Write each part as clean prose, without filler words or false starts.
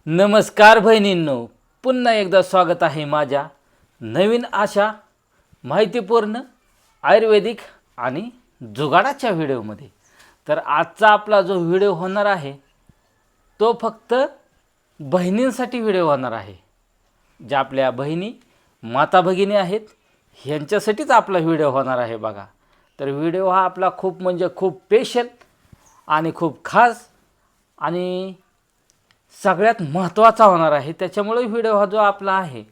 नमस्कार बहिणींनो, पुन्हा एकदा स्वागत आहे माझ्या नवीन अशा माहितीपूर्ण आयुर्वेदिक आणि जुगाडाच्या व्हिडिओमध्ये. तर आजचा आपला जो व्हिडिओ होणार आहे तो फक्त बहिणींसाठी व्हिडिओ होणार आहे. ज्या आपल्या बहिणी माता भगिनी आहेत ह्यांच्यासाठीच आपला व्हिडिओ होणार आहे बघा. तर व्हिडिओ हा आपला खूप म्हणजे खूप स्पेशल आणि खूप खास आणि सगळ्यात महत्त्वाचा होणार आहे. त्याच्यामुळे व्हिडिओ हा जो आपला आहे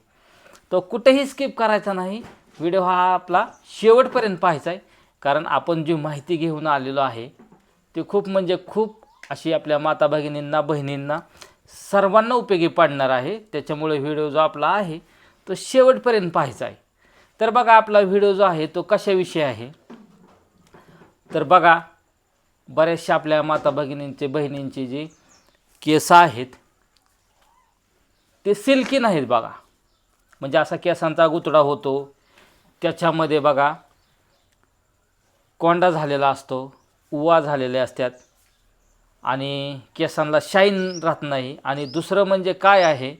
तो कुठेही स्किप करायचा नाही. व्हिडिओ हा आपला शेवटपर्यंत पाहायचा आहे, कारण आपण जी माहिती घेऊन आलेलो आहे ती खूप म्हणजे खूप अशी आपल्या माता भगिनींना बहिणींना सर्वांना उपयोगी पडणार आहे. त्याच्यामुळे व्हिडिओ जो आपला आहे तो शेवटपर्यंत पाहायचा आहे. तर बघा, आपला व्हिडिओ जो आहे तो कशाविषयी आहे तर बघा, बऱ्याचशा आपल्या माता भगिनींचे बहिणींची जी केस आहेत ते सिल्की नाहीत बघा. म्हणजे असा केसांचा गुतडा होतो, त्याच्यामध्ये बघा कोंडा झालेला असतो, उवा झालेले असतात आणि केसांना शाईन राहत नाही. आणि दुसरं म्हणजे काय आहे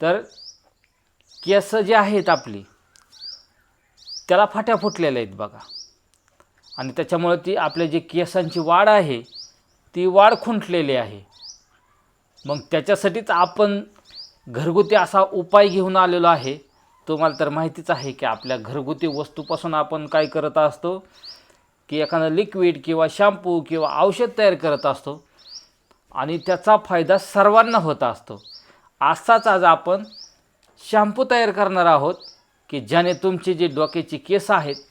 तर केस जे आहेत आपली त्याला फाट्या फुटलेल्या आहेत बघा. आणि त्याच्यामुळे ती आपल्या जी केसांची वाढ आहे ती वाढ खुंटलेली आहे. मग त्याच्यासाठीच आपण घरगुती असा उपाय घेऊन आलेलो आहे. तुम्हाला तर माहितीच आहे की आपल्या घरगुती वस्तूपासून आपण काय करत असतो की एखादं लिक्विड किंवा शॅम्पू किंवा औषध तयार करत असतो आणि त्याचा फायदा सर्वांना होत असतो. असाच आज आपण शॅम्पू तयार करणार आहोत की ज्याने तुमची जी डोक्याची केस आहेत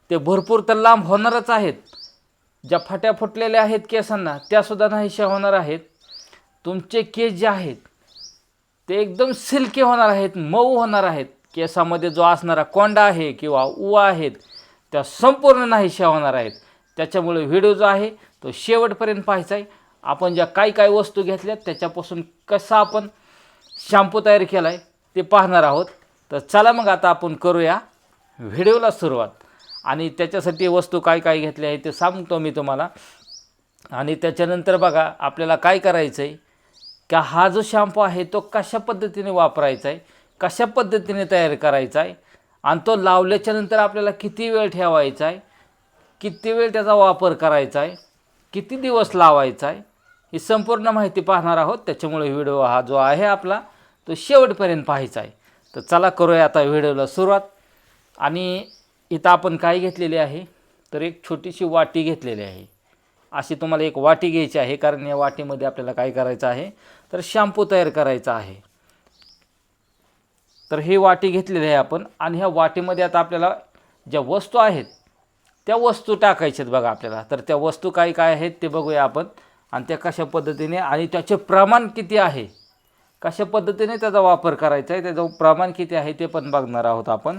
ते भरपूर तर लांब होणारच आहेत. ज्या फाट्या फुटलेल्या आहेत केसांना त्यासुद्धा नाहीशा होणार आहेत. तुमचे केस जे आहेत ते एकदम सिल्की होणार आहेत, मऊ होणार आहेत. केसामध्ये जो असणारा कोंडा आहे किंवा उवा आहेत त्या संपूर्ण नाहीशा होणार आहेत. त्याच्यामुळे व्हिडिओ जो आहे तो शेवटपर्यंत पाहायचा आहे. आपण ज्या काय वस्तू घेतल्यात त्याच्यापासून कसा आपण शॅम्पू तयार केला आहे ते पाहणार आहोत. तर चला मग आता आपण करूया व्हिडिओला सुरुवात. आणि त्याच्यासाठी वस्तू काय घेतल्या आहे ते सांगतो मी तुम्हाला. आणि त्याच्यानंतर बघा आपल्याला काय करायचं आहे का हा जो शॅम्पू आहे तो कशा पद्धतीने वापरायचा आहे, कशा पद्धतीने तयार करायचा आहे आणि तो लावल्याच्या नंतर आपल्याला किती वेळ ठेवायचा आहे, किती वेळ त्याचा वापर करायचा आहे, किती दिवस लावायचा आहे, ही संपूर्ण माहिती पाहणार आहोत. त्याच्यामुळे व्हिडिओ हा जो आहे आपला तो शेवटपर्यंत पाहायचा आहे. तर चला करूया आता व्हिडिओला सुरुवात. आणि इथं आपण काय घेतलेली आहे तर एक छोटीशी वाटी घेतलेली आहे. अशी तुम्हाला एक वाटी घ्यायची आहे, कारण या वाटीमध्ये आपल्याला काय करायचं आहे तर शॅम्पू तयार करायचा आहे. तर ही वाटी घेतलेली आहे आपण आणि ह्या वाटीमध्ये आता आपल्याला ज्या वस्तू आहेत त्या वस्तू टाकायच्यात बघा आपल्याला. तर त्या वस्तू काय आहेत ते बघूया आपण आणि त्या कशा पद्धतीने आणि त्याचे प्रमाण किती आहे, कशा पद्धतीने त्याचा वापर करायचा आहे, त्याचं प्रमाण किती आहे ते पण बघणार आहोत आपण.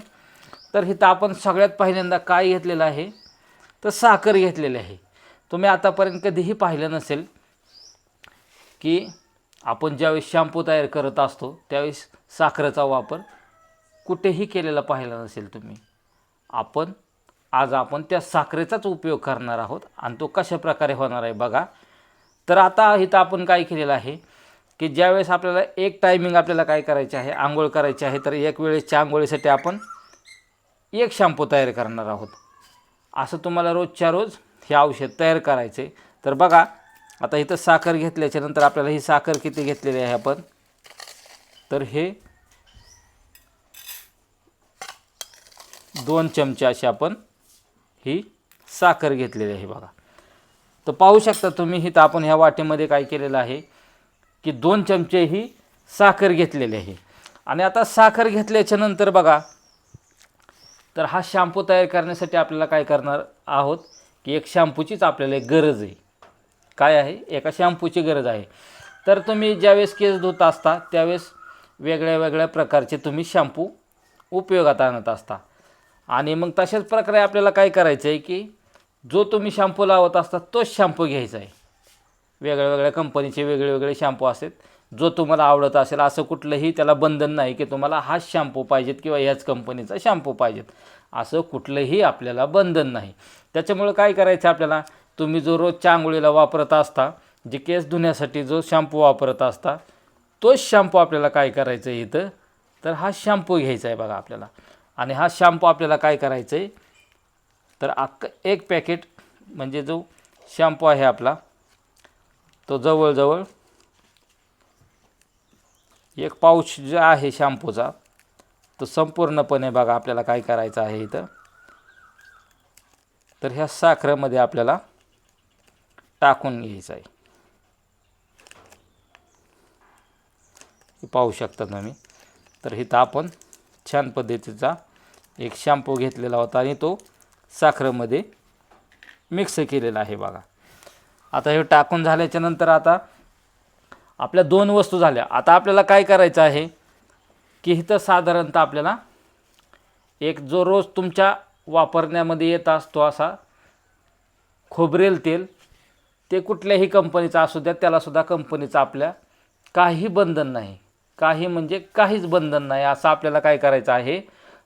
तर इथं आपण सगळ्यात पहिल्यांदा काय घेतलेलं आहे तर साखर घेतलेली आहे. तुम्ही आतापर्यंत कधीही पाहिलं नसेल की आपण ज्यावेळेस शॅम्पू तयार करत असतो त्यावेळेस साखरेचा वापर कुठेही केलेला पाहिला नसेल तुम्ही. आज आपण त्या साखरेचाच उपयोग करणार आहोत आणि तो कशा प्रकारे होणार आहे बघा. तर आता इथं आपण काय केलेलं आहे की ज्यावेळेस आपल्याला एक टायमिंग आपल्याला काय करायचे आहे, आंघोळ करायची आहे, तर एक वेळेसच्या आंघोळीसाठी आपण एक शॅम्पू तयार करणार आहोत. असं तुम्हाला रोजच्या रोज हे औषध तयार करायचे. तर बघा आता इथं साखर घेतल्याच्या नंतर आपल्याला ही साखर किती घेतलेली आहे आपण तर हे 2 चमचे अशी आपण ही साखर घेतलेली आहे बघा. तर पाहू शकता तुम्ही इथं आपण ह्या वाटीमध्ये काय केलेलं आहे की 2 चमचे ही साखर घेतलेली आहे. आणि आता साखर घेतल्याच्या नंतर बघा तर हा शॅम्पू तयार करण्यासाठी आपल्याला काय करणार आहोत की एक शॅम्पूचीच आपल्याला एक गरज आहे. काय आहे, एका शॅम्पूची गरज आहे. तर तुम्ही ज्यावेळेस केस धुत असता त्यावेळेस वेगळ्या प्रकारचे तुम्ही शॅम्पू उपयोगात आणत असता. आणि मग तशाच प्रकारे आपल्याला काय करायचं आहे की जो तुम्ही शॅम्पू लावत असता तोच शॅम्पू घ्यायचा आहे. वेगळ्या कंपनीचे वेगळे शॅम्पू असतात, जो तुम्हाला आवडत असेल. असं कुठलंही त्याला बंधन नाही की तुम्हाला हाच शॅम्पू पाहिजेत किंवा ह्याच कंपनीचा शॅम्पू पाहिजेत, असं कुठलंही आपल्याला बंधन नाही. त्याच्यामुळे काय करायचं आपल्याला, तुम्ही जो रोजच्या आंघोळीला वापरत असता, जे केस धुण्यासाठी जो शॅम्पू वापरत असता तोच शॅम्पू आपल्याला काय करायचं आहे इथं, तर हा शॅम्पू घ्यायचा आहे बघा आपल्याला. आणि हा शॅम्पू आपल्याला काय करायचं आहे, तर एक पॅकेट म्हणजे जो शॅम्पू आहे आपला तो जवळजवळ एक पाऊच जो आहे शॅम्पूचा तो संपूर्णपणे बघा आपल्याला काय करायचं आहे इथं, तर ह्या साखरेमध्ये आपल्याला टाकून घ्यायचं आहे. पाहू शकता तुम्ही. तर इथं आपण छान पद्धतीचा एक शॅम्पू घेतलेला होता आणि तो साखरेमध्ये मिक्स केलेला आहे बघा. आता हे टाकून झाल्याच्या नंतर आता आपल्या 2 वस्तू झाल्या. आता आपल्याला काय करायचं आहे की इथं साधारणतः आपल्याला एक जो रोज तुमच्या वापरण्यामध्ये येत असतो असा खोबरेल तेल, ते कुठल्याही कंपनीचा असू द्या, त्यालासुद्धा कंपनीचं आपल्या काही बंधन नाही, काही म्हणजे काहीच बंधन नाही. असं आपल्याला काय करायचं आहे,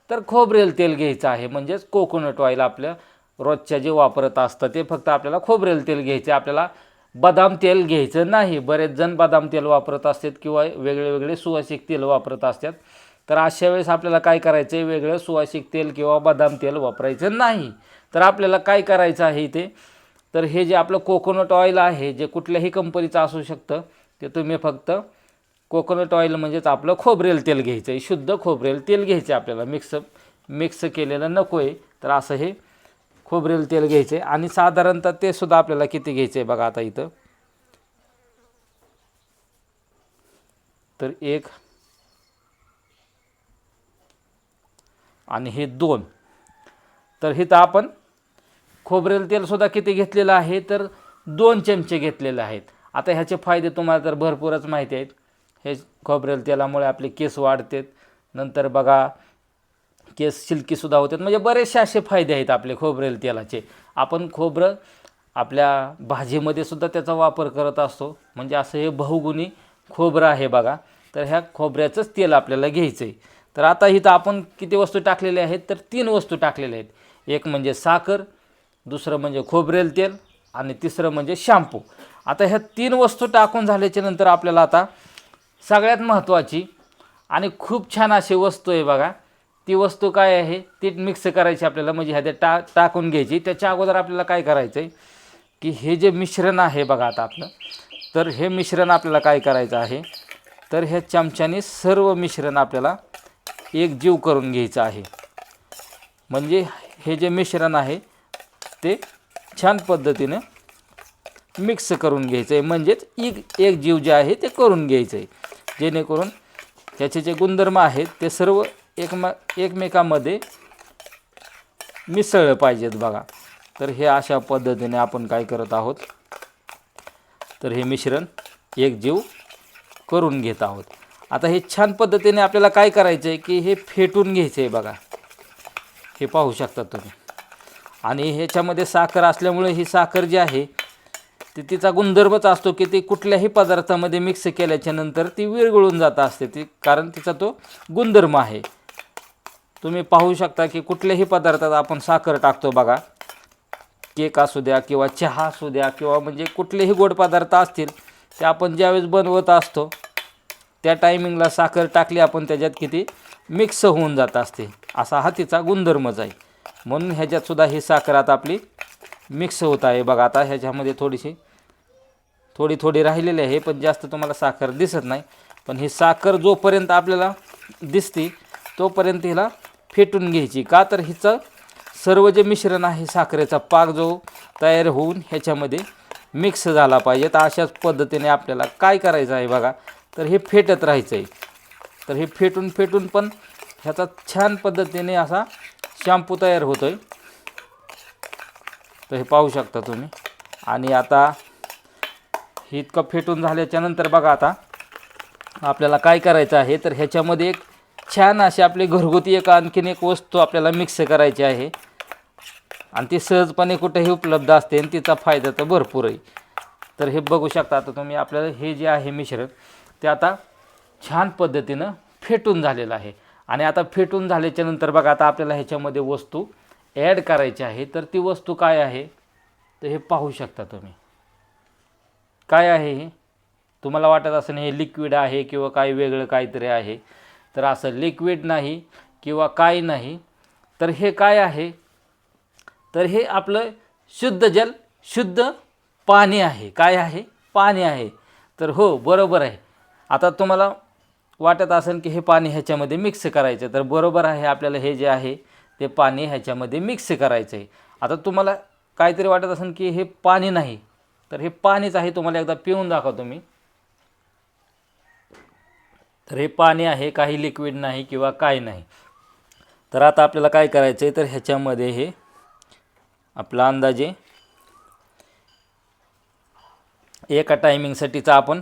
तर खोबरेल तेल घ्यायचं आहे. म्हणजेच कोकोनट ऑइल आपल्या रोजच्या जे वापरत असतं ते फक्त आपल्याला खोबरेल तेल घ्यायचे. आपल्याला बदाम तेल घ्यायचं नाही. बरेच जण बदाम तेल वापरत असतात किंवा वेगळे वेगळे सुवासिक तेल वापरत असतात. तर अशा वेळेस आपल्याला काय करायचं आहे, वेगळं सुवासिक तेल किंवा बदाम तेल वापरायचं नाही. तर आपल्याला काय करायचं आहे इथे, तर हे जे आपलं कोकोनट ऑइल आहे, जे कुठल्याही कंपनीचं असू शकतं, ते तुम्ही फक्त कोकोनट ऑइल म्हणजेच आपलं खोबरेल तेल घ्यायचं आहे. शुद्ध खोबरेल तेल घ्यायचं आहे आपल्याला. मिक्स केलेलं नको आहे. तर असं हे खोबरेल तेल घ्यायचं आहे. आणि साधारणतः ते सुद्धा आपल्याला किती घ्यायचं आहे बघा आता इथं, तर 1 आणि हे 2. तर इथं आपण खोबरेल तेलसुद्धा किती घेतलेलं आहे, तर 2 चमचे घेतलेले आहेत. आता ह्याचे फायदे तुम्हाला तर भरपूरच माहिती आहेत. हे खोबरेल तेलामुळे आपले केस वाढतात, नंतर बघा केस सिल्कीसुद्धा होतात. म्हणजे बरेचसे असे फायदे आहेत आपले खोबरेल तेलाचे. आपण खोबरं आपल्या भाजीमध्ये सुद्धा त्याचा वापर करत असतो. म्हणजे असं हे बहुगुणी खोबरं आहे बघा. तर ह्या खोबऱ्याचंच तेल आपल्याला घ्यायचं आहे. तर आता इथं आपण किती वस्तू टाकलेल्या आहेत, तर 3 वस्तू टाकलेल्या आहेत. एक म्हणजे साखर, दुसरं म्हणजे खोबरेल तेल आणि तिसरं म्हणजे शॅम्पू. आता ह्या 3 वस्तू टाकून झाल्याच्या नंतर आपल्याला आता सगळ्यात महत्त्वाची आणि खूप छान अशी वस्तू आहे बघा. ती वस्तू काय आहे, ती मिक्स करायची आपल्याला. म्हणजे ह्याच्यात टाकून घ्यायची. त्याच्या अगोदर आपल्याला काय करायचं आहे की हे जे मिश्रण आहे बघा आता आपलं, तर हे मिश्रण आपल्याला काय करायचं आहे, तर ह्या चमच्याने सर्व मिश्रण आपल्याला एकजीव करून घ्यायचं आहे. म्हणजे हे जे मिश्रण आहे ते छान पद्धतीनं मिक्स करून घ्यायचं आहे. म्हणजेच एक जीव जे आहे ते करून घ्यायचं आहे, जेणेकरून त्याचे जे गुणधर्म आहेत ते सर्व एकमेकांमध्ये मिसळलं पाहिजेत बघा. तर हे अशा पद्धतीने आपण काय करत आहोत, तर हे मिश्रण एकजीव करून घेत आहोत. आता हे छान पद्धतीने आपल्याला काय करायचं आहे की हे फेटून घ्यायचं आहे बघा. हे पाहू शकता तुम्ही. आणि ह्याच्यामध्ये साखर असल्यामुळे ही साखर जी आहे ती तिचा गुणधर्मच असतो की ती कुठल्याही पदार्थामध्ये मिक्स केल्याच्या नंतर ती विरघळून जात असते. ती कारण तिचा तो गुणधर्म आहे. तुम्ही पाहू शकता की कुठल्याही पदार्थात आपण साखर टाकतो बघा. केक असू द्या किंवा चहा असू द्या किंवा म्हणजे कुठलेही गोड पदार्थ असतील ते आपण ज्यावेळेस बनवत असतो त्या टायमिंगला साखर टाकली आपण त्याच्यात किती मिक्स होऊन जात असते. असा हा तिचा गुणधर्मच आहे. म्हणून ह्याच्यातसुद्धा ही साखर आता आपली मिक्स होत आहे बघा. आता ह्याच्यामध्ये थोडी राहिलेली आहे, पण जास्त तुम्हाला साखर दिसत नाही. पण ही साखर जोपर्यंत आपल्याला दिसते तोपर्यंत हिला फेटून घ्यायची. का तर हिचं सर्व जे मिश्रण आहे साखरेचा पाक जो तयार होऊन ह्याच्यामध्ये मिक्स झाला पाहिजे. तर अशाच पद्धतीने आपल्याला काय करायचं आहे बघा, तर हे फेटत राहायचं आहे. तर हे फेटून पण ह्याचा छान पद्धतीने असा शॅम्पू तयार होतो आहे. तर हे पाहू शकता तुम्ही. आणि आता हे इतकं फेटून झाल्याच्या नंतर बघा आता आपल्याला काय करायचं आहे, तर ह्याच्यामध्ये एक छान अशी आपली घरगुती आणखीन एक वस्तू आपल्याला मिक्स करायची आहे. आणि ती सहजपणे कुठेही उपलब्ध असते आणि तिचा फायदा तर भरपूर आहे. तर हे बघू शकता आता तुम्ही. आपल्याला हे जे आहे मिश्रण ते आता छान पद्धतीनं फेटून झालेलं आहे. आणि आता फेटून झाल्याच्या नंतर बघा आता आपल्याला ह्याच्यामध्ये वस्तू ॲड करायची आहे. तर ती वस्तू काय आहे, तर हे पाहू शकता तुम्ही. काय आहे हे, तुम्हाला वाटत असेल हे लिक्विड आहे किंवा काही वेगळं काहीतरी आहे, तर असं लिक्विड नाही किंवा काही नाही, तर हे काय आहे, तर हे आपलं शुद्ध जल, शुद्ध पाणी आहे. काय आहे? पाणी आहे. तर हो, बरोबर आहे. आता तुम्हाला वाटत असेल की हे पाणी ह्याच्यामध्ये मिक्स करायचं, तर बरोबर आहे, आपल्याला हे जे आहे ते पाणी ह्याच्यामध्ये मिक्स करायचं आहे. आता तुम्हाला काहीतरी वाटत असेल की हे पाणी नाही, तर हे पाणीच आहे. तुम्हाला एकदा पिऊन दाखवतो मी. तर हे पाणी आहे, काही लिक्विड नाही किंवा काही नाही. तर आता आपल्याला काय करायचं आहे, तर ह्याच्यामध्ये हे आपला अंदाजे एका टायमिंगसाठीचं आपण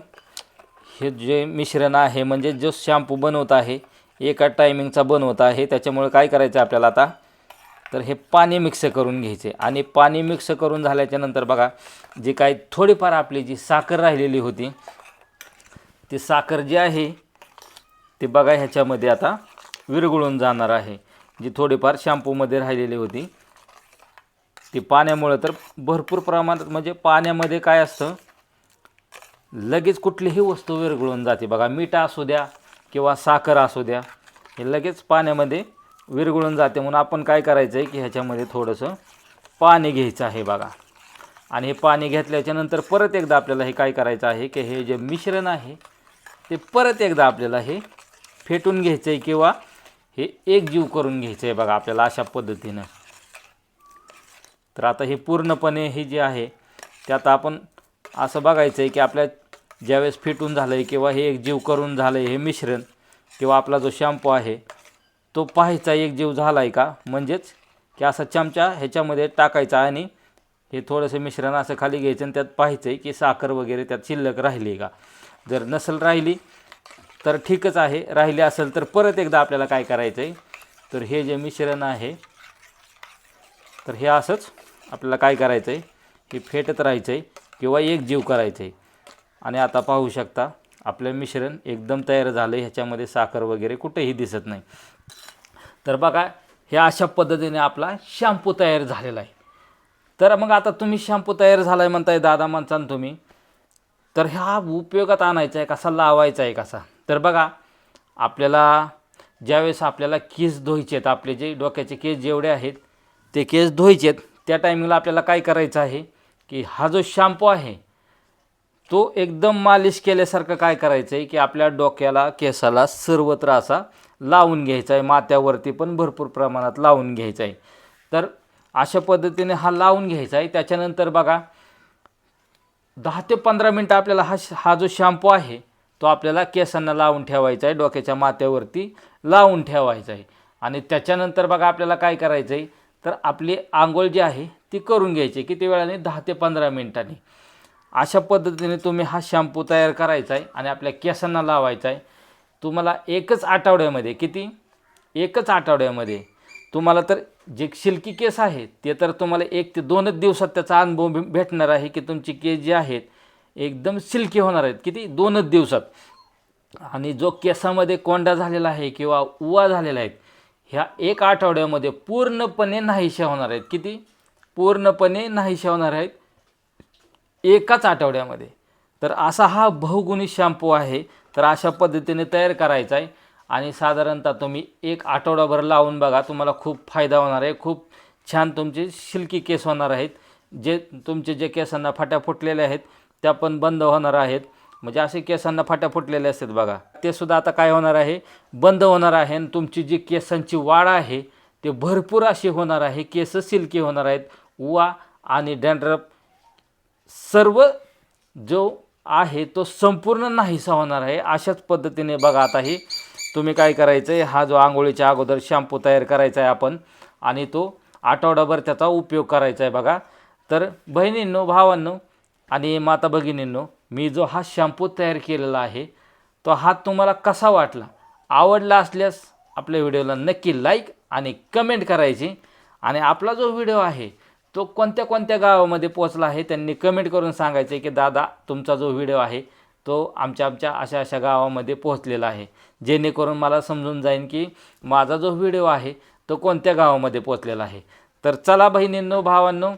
हे जे मिश्रण आहे, म्हणजे जो शॅम्पू बनवत आहे एका टायमिंगचा बनवत आहे, त्याच्यामुळे काय करायचं आपल्याला आता, तर हे पाणी मिक्स करून घ्यायचे. आणि पाणी मिक्स करून झाल्याच्या नंतर बघा, जी काही थोडीफार आपली जी साखर राहिलेली होती, ती साखर जी आहे ती बघा ह्याच्यामध्ये आता विरघळून जाणार आहे. जी थोडीफार शॅम्पूमध्ये राहिलेली होती ती पाण्यामुळे तर भरपूर प्रमाणात, म्हणजे पाण्यामध्ये काय असतं, लगेच कुठलीही वस्तू विरघळून जाते. बघा, मीठ असू द्या किंवा साखर असू द्या, हे लगेच पाण्यामध्ये विरघळून जाते. म्हणून आपण काय करायचं आहे की ह्याच्यामध्ये थोडंसं पाणी घ्यायचं आहे बघा. आणि हे पाणी घेतल्याच्या नंतर परत एकदा आपल्याला हे काय करायचं आहे की हे जे मिश्रण आहे ते परत एकदा आपल्याला हे फेटून घ्यायचं आहे किंवा हे एकजीव करून घ्यायचं आहे बघा आपल्याला अशा पद्धतीनं. तर आता हे पूर्णपणे हे जे आहे ते आता आपण असं बघायचं आहे की आपल्या ज्यावेळेस फेटून झालं आहे किंवा हे एकजीव करून झालं आहे हे मिश्रण किंवा आपला जो शॅम्पू आहे तो पाहायचा एकजीव झाला आहे का, म्हणजेच की असा चमचा ह्याच्यामध्ये टाकायचा आणि हे थोडंसं मिश्रण असं खाली घ्यायचं आणि त्यात पाहायचं आहे की साखर वगैरे त्यात शिल्लक राहिली आहे का. जर नसेल राहिली तर ठीकच आहे, राहिली असेल तर परत एकदा आपल्याला काय करायचं आहे, तर हे जे मिश्रण आहे तर हे असंच आपल्याला काय करायचं आहे की फेटत राहायचं आहे किंवा एकजीव करायचं आहे. आणि आता पाहू शकता आपलं मिश्रण एकदम तयार झालं आहे, ह्याच्यामध्ये साखर वगैरे कुठेही दिसत नाही. तर बघा, हे अशा पद्धतीने आपला शॅम्पू तयार झालेला आहे. तर मग आता तुम्ही शॅम्पू तयार झाला आहे म्हणताय दादा म्हणता तुम्ही, तर ह्या उपयोगात आणायचा आहे कसा, लावायचा आहे कसा. तर बघा, आपल्याला ज्यावेळेस आपल्याला केस धुवायचे आहेत, आपले जे डोक्याचे केस जेवढे आहेत ते केस धुवायचे आहेत, त्या टायमिंगला आपल्याला काय करायचं आहे की हा जो शॅम्पू आहे तो एकदम मालिश केल्यासारखं काय करायचं आहे की आपल्या डोक्याला, केसाला सर्वत्र असा लावून घ्यायचा आहे, माथ्यावरती पण भरपूर प्रमाणात लावून घ्यायचा आहे. तर अशा पद्धतीने हा लावून घ्यायचा आहे. त्याच्यानंतर बघा 10 ते 15 मिनटं आपल्याला हा जो शॅम्पू आहे तो आपल्याला केसांना लावून ठेवायचा आहे, डोक्याच्या माथ्यावरती लावून ठेवायचा आहे. आणि त्याच्यानंतर बघा आपल्याला काय करायचं आहे, तर आपली आंघोळ जी आहे ती करून घ्यायची. किती वेळाने? 10 ते 15 मिनटांनी. अशा पद्धतीने तुम्ही हा शॅम्पू तयार करायचा आहे आणि आपल्या केसांना लावायचा आहे. तुम्हाला एकच आठवड्यामध्ये, किती, एकच आठवड्यामध्ये तुम्हाला तर जे सिल्की केस आहेत ते तर तुम्हाला 1 ते 2च दिवसात त्याचा अनुभव भेटणार आहे की तुमचे केस जे आहेत एकदम सिल्की होणार आहेत. किती? 2च दिवसात. आणि जो केसामध्ये कोंडा झालेला आहे किंवा उवा झालेला आहे ह्या 1 आठवड्यामध्ये पूर्णपणे नाहीशा होणार आहेत. किती? पूर्णपणे नाहीशा होणार आहेत एकाच आठवड्यामध्ये. तर असा हा बहुगुणी शॅम्पू आहे. तर अशा पद्धतीने तयार करायचा आहे आणि साधारणतः तुम्ही 1 आठवडाभर लावून बघा, तुम्हाला खूप फायदा होणार आहे. खूप छान तुमचे सिल्की केस होणार आहेत. जे तुमचे जे केसांना फाट्या फुटलेल्या आहेत त्या पण बंद होणार आहेत. म्हणजे असे केसांना फाट्या फुटलेले असतात बघा, ते सुद्धा आता काय होणार आहे, बंद होणार आहे. आणि तुमची जी केसांची वाढ आहे ते भरपूर अशी होणार आहे. केस सिल्की होणार आहेत. उवा आणि डॅन्ड्रफ सर्व जो आहे तो संपूर्ण नाहीसा होणार आहे. अशाच पद्धतीने बघा, आता ही तुम्ही काय करायचं आहे, हा जो आंघोळीच्या अगोदर शॅम्पू तयार करायचा आहे आपण आणि तो आठवडाभर त्याचा उपयोग करायचा आहे बघा. तर बहिणींनो, भावांनो आणि माता भगिनींनो, मी जो हा शॅम्पू तयार केलेला आहे तो हा तुम्हाला कसा वाटला, आवडला असल्यास आपल्या व्हिडिओला नक्की लाईक आणि कमेंट करायची. आणि आपला जो व्हिडिओ आहे तो कोणत्या कोणत्या गावामध्ये पोहोचला आहे त्यांनी कमेंट करून सांगायचं आहे की दादा तुमचा जो व्हिडिओ आहे तो आमच्या अशा अशा गावामध्ये पोहोचलेला आहे, जेणेकरून मला समजून जाईन की माझा जो व्हिडिओ आहे तो कोणत्या गावामध्ये पोहोचलेला आहे. तर चला बहिणींनो, भावांनो,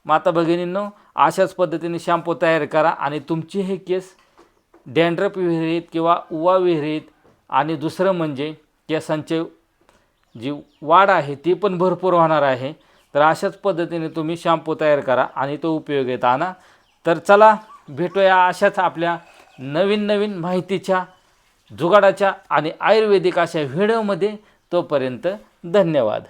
माता भगिनींनो, अशाच पद्धतीने शॅम्पू तयार करा आणि तुमचे हे केस डॅन्ड्रफ विरहित किंवा उवा विरहित, आणि दुसरं म्हणजे केसांचे जी वाढ आहे ती पण भरपूर होणार आहे. तर अशाच पद्धतीने तुम्ही शॅम्पू तयार करा आणि तो उपयोगात आणा. तर चला भेटूया अशाच आपल्या नवीन नवीन माहितीच्या, जुगाडाच्या आणि आयुर्वेदिक अशा व्हिडिओमध्ये. तोपर्यंत धन्यवाद.